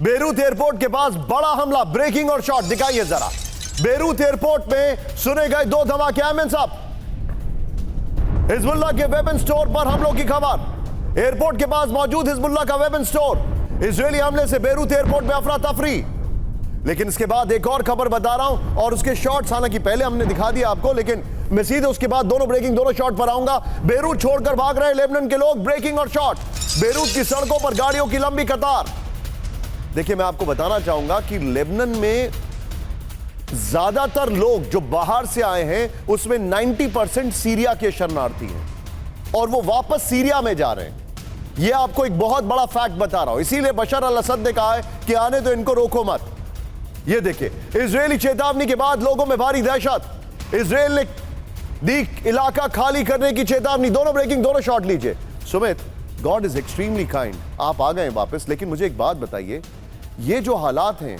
Beirut airport के पास बड़ा हमला, ब्रेकिंग और शॉट दिखाइए जरा। बेरूत एयरपोर्ट में सुने गए 2 धमाके। आमिन साहब, हिजबुल्लाह के वेपन स्टोर पर हमलों की खबर। एयरपोर्ट के पास मौजूद हिजबुल्लाह का वेपन स्टोर, इजरायली हमले से बेरूत एयरपोर्ट में अफरा तफरी। लेकिन इसके बाद एक और खबर बता रहा हूं और उसके शॉट्स हालांकि पहले हमने दिखा दिया आपको, लेकिन मैं सीधे उसके बाद दोनों ब्रेकिंग, दोनों शॉट पर आऊंगा। बेरूत छोड़कर भाग रहे लेबनान के लोग, ब्रेकिंग और शॉट। बेरूत की सड़कों पर गाड़ियों की लंबी कतार। देखिए, मैं आपको बताना चाहूंगा कि लेबनान में ज्यादातर लोग जो बाहर से आए हैं उसमें 90% सीरिया के शरणार्थी हैं और वो वापस सीरिया में जा रहे हैं। यह आपको एक बहुत बड़ा फैक्ट बता रहा हूं। इसीलिए बशर अल असद ने कहा है कि आने तो इनको रोको मत। ये देखिए, इजरायली चेतावनी के बाद लोगों में भारी दहशत। इजरायल ने दी इलाका खाली करने की चेतावनी। दोनों ब्रेकिंग, दोनों शॉट लीजिए। Sumit, God is extremely kind. आप आ गए वापस, लेकिन मुझे एक बात बताइए, ये जो हालात हैं,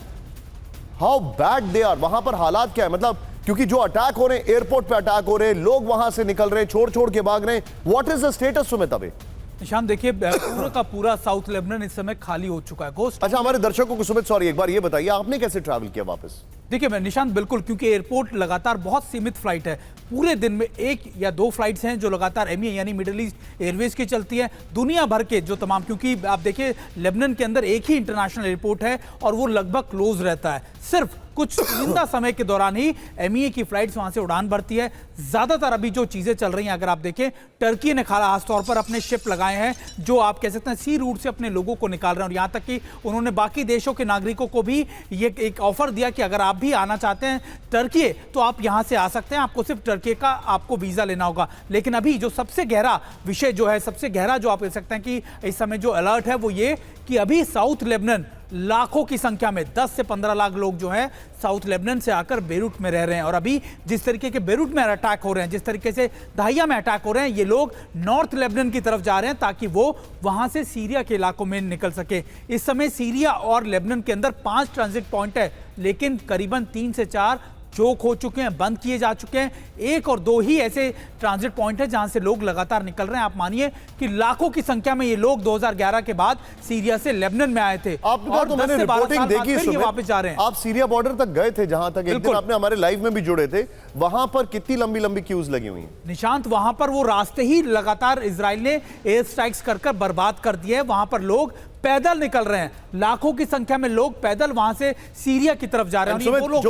हाउ बैड दे आर। वहां पर हालात क्या है? मतलब क्योंकि जो अटैक हो रहे हैं, एयरपोर्ट पे अटैक हो रहे हैं, लोग वहां से निकल रहे हैं, छोड़ छोड़ के भाग रहे हैं। What is the status Sumit अभी? निशान, देखिए पूरा का पूरा साउथ लेबनान इस समय खाली हो चुका है। गोस्ट, अच्छा, हमारे दर्शकों को सुमित सॉरी एक बार ये बताइए, आपने कैसे ट्रैवल किया वापस? देखिए मैं निशांत, बिल्कुल, क्योंकि एयरपोर्ट लगातार बहुत सीमित फ्लाइट है। पूरे दिन में 1 या 2 फ्लाइट्स हैं जो लगातार एमईए यानी मिडिल ईस्ट एयरवेज की चलती है। दुनिया भर के जो तमाम, क्योंकि आप देखिए लेबनान के अंदर एक ही इंटरनेशनल एयरपोर्ट है और वो लगभग क्लोज रहता है। सिर्फ कुछ चुनिंदा समय के दौरान ही एमईए की फ्लाइट्स वहां से उड़ान भरती है। ज्यादातर अभी जो चीजें चल रही हैं, अगर आप देखें, टर्की ने खास तौर पर अपने शिप लगाए हैं जो आप कह सकते हैं सी रूट से अपने लोगों को निकाल रहे हैं। और यहां तक कि उन्होंने बाकी देशों के नागरिकों को भी ये एक ऑफर दिया कि अगर आप भी आना चाहते हैं टर्की तो आप यहां से आ सकते हैं, आपको सिर्फ टर्की का आपको वीजा लेना होगा। लेकिन अभी जो सबसे गहरा विषय जो है, सबसे गहरा जो आप कह सकते हैं कि इस समय जो अलर्ट है वो ये कि अभी साउथ लेबनान लाखों की संख्या में 10 से 15 लाख लोग जो हैं साउथ लेबनान से आकर बेरूत में रह रहे हैं। और अभी जिस तरीके के बेरूत में अटैक हो रहे हैं, जिस तरीके से दाहिया में अटैक हो रहे हैं, ये लोग नॉर्थ लेबनान की तरफ जा रहे हैं ताकि वो वहां से सीरिया के इलाकों में निकल सके। इस समय सीरिया और लेबनान के अंदर 5 ट्रांजिट पॉइंट है, लेकिन करीबन 3 से 4 चोक हो चुके हैं, बंद किए जा चुके हैं। 1 और 2 ही ऐसे ट्रांजिट पॉइंट है जहां से लोग लगातार निकल रहे हैं। आप मानिए कि लाखों की संख्या में ये लोग 2011 के बाद सीरिया से लेबनान में आए थे और तो मैंने रिपोर्टिंग देखी, ये वापस जा रहे हैं। आप सीरिया बॉर्डर तक गए थे, जहां तक एक दिन आपने हमारे लाइव में भी जुड़े थे, वहां पर कितनी लंबी लंबी क्यूज लगी हुई हैं? निशांत, वहां पर वो रास्ते ही लगातार इजराइल ने एयर स्ट्राइक्स कर बर्बाद कर दिए हैं। वहां पर लोग पैदल निकल रहे हैं, लाखों की संख्या में लोग पैदल वहां से सीरिया की तरफ जा रहे हैं। वो लोग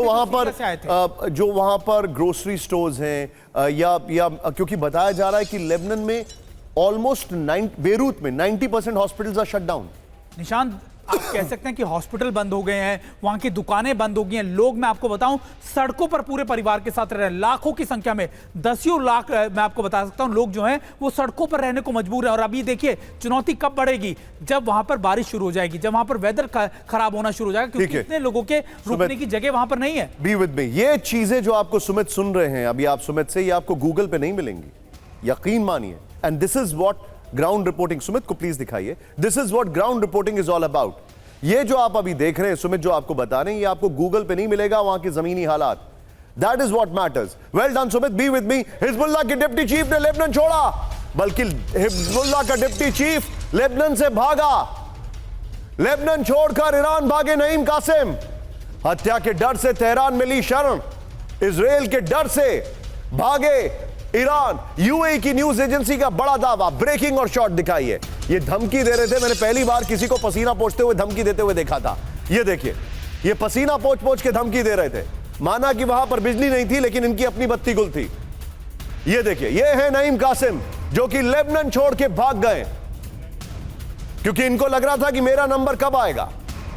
जो वहां पर ग्रोसरी स्टोर्स हैं या क्योंकि बताया जा रहा है कि लेबनान में ऑलमोस्ट बेरूत में 90% hospitals are shut down. Nishant, आप कह सकते हैं कि हॉस्पिटल बंद हो गए हैं, वहां की दुकानें बंद हो गई हैं। लोग, मैं आपको बताऊं, सड़कों पर पूरे परिवार के साथ रह रहे हैं। लाखों की संख्या में, 10 लाख मैं आपको बता सकता हूं, लोग जो हैं वो सड़कों पर रहने को मजबूर हैं। और अभी देखिए चुनौती कब बढ़ेगी, जब वहां पर बारिश शुरू हो जाएगी, जब वहां पर वेदर खराब होना शुरू हो जाएगा, क्योंकि इतने लोगों के रुकने की जगह वहां पर नहीं है। बी विद मी, ये चीजें जो आपको सुमित सुन रहे हैं अभी, आप सुमित से, ये आपको गूगल पे नहीं मिलेंगी, यकीन मानिए। And this is what ground reporting, Sumit को प्लीज दिखाइए, this is what ground reporting is all about. ये जो आप अभी देख रहे हैं सुमित, जो आपको बता रहे हैं, ये आपको गूगल पे नहीं मिलेगा, वहां के जमीनी हालात। That is what matters. Well done Sumit, be with me. Hezbollah के डिप्टी चीफ ने लेबनान छोड़ा, बल्कि हिजबुल्लाह का डिप्टी चीफ लेबनान से भागा। लेबनान छोड़कर ईरान भागे नईम कासिम। हत्या के डर से तेहरान मिली शरण, इजराइल के डर से भागे ईरान। यूएई की न्यूज एजेंसी का बड़ा दावा, ब्रेकिंग और शॉट दिखाइए। ये धमकी दे रहे थे, मैंने पहली बार किसी को पसीना पोंछते हुए धमकी देते हुए देखा था। ये देखिए, ये पसीना पोंछ के धमकी दे रहे थे। माना कि वहां पर बिजली नहीं थी, लेकिन इनकी अपनी बत्ती गुल थी। ये देखिए, ये है नईम कासिम जो कि लेबनान छोड़ के भाग गए क्योंकि इनको लग रहा था कि मेरा नंबर कब आएगा।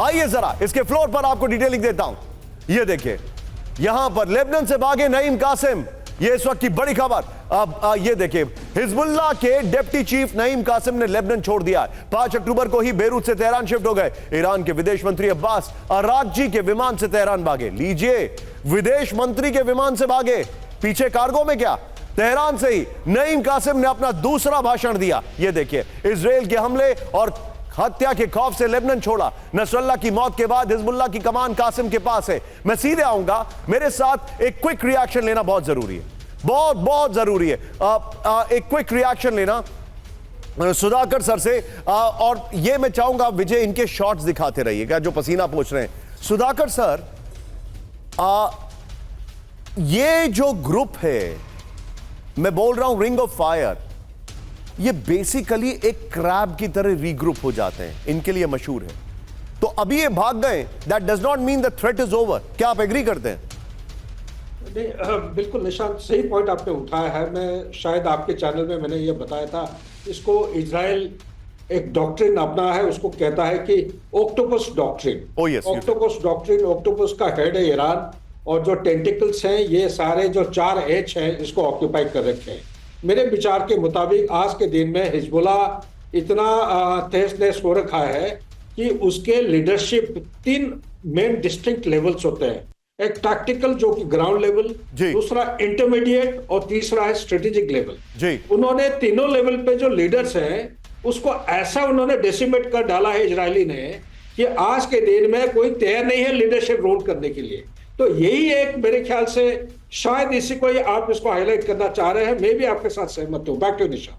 आइए जरा इसके फ्लोर पर आपको डिटेलिंग देता हूं। ये देखिए, यहां पर लेबनान से भागे नईम कासिम, ये इस वक्त की बड़ी खबर। अब ये देखिए, हिजबुल्लाह के डिप्टी चीफ नईम कासिम ने लेबनान छोड़ दिया। 5 अक्टूबर को ही बेरूत से तेहरान शिफ्ट हो गए। ईरान के विदेश मंत्री अब्बास अरागची के विमान से तेहरान भागे। लीजिए, विदेश मंत्री के विमान से भागे, पीछे कार्गो में क्या, तेहरान से ही नईम कासिम ने अपना दूसरा भाषण दिया। ये देखिए, इजराइल के हमले और हत्या के खौफ से लेबनान छोड़ा। नसरल्लाह की मौत के बाद हिजबुल्लाह की कमान कासिम के पास है। मैं सीधे आऊंगा, मेरे साथ एक क्विक रिएक्शन लेना बहुत जरूरी है, बहुत बहुत जरूरी है। एक क्विक रिएक्शन लेना। सुधाकर सर से और ये मैं चाहूंगा विजय इनके शॉट्स दिखाते रहिएगा जो पसीना पोंछ रहे हैं। सुधाकर सर, ये जो ग्रुप है, मैं बोल रहा हूं रिंग ऑफ फायर, ये बेसिकली एक क्रैब की तरह रीग्रुप हो जाते हैं, इनके लिए मशहूर है। तो अभी ये भाग गए, that does not mean the threat is over. क्या आप एग्री करते हैं? नहीं, बिल्कुल निशांत, सही पॉइंट आपने उठाया है। मैं शायद आपके चैनल में मैंने ये बताया था, इसको इजराइल एक डॉक्ट्रिन अपना है, उसको कहता है कि octopus doctrine. Oh yes, octopus doctrine, octopus का हेड है ईरान, और जो टेंटिकल्स हैं ये सारे जो 4H हैं इसको ऑक्यूपाई कर रखे हैं। मेरे विचार के मुताबिक आज के दिन में हिजबुल्ला इतना तहस नहस हो रखा है कि उसके लीडरशिप 3 मेन डिस्टिंक्ट लेवल्स होते हैं। एक टैक्टिकल जो कि ग्राउंड लेवल, दूसरा इंटरमीडिएट, और तीसरा है स्ट्रेटेजिक लेवल जी। उन्होंने तीनों लेवल पे जो लीडर्स हैं उसको ऐसा उन्होंने डेसिमेट कर डाला है इजरायली ने कि आज के दिन में कोई तैयार नहीं है लीडरशिप रोल करने के लिए। तो यही एक मेरे ख्याल से शायद इसी को आप इसको हाईलाइट करना चाह रहे हैं। मैं भी आपके साथ सहमत हूं। Back to Nisha.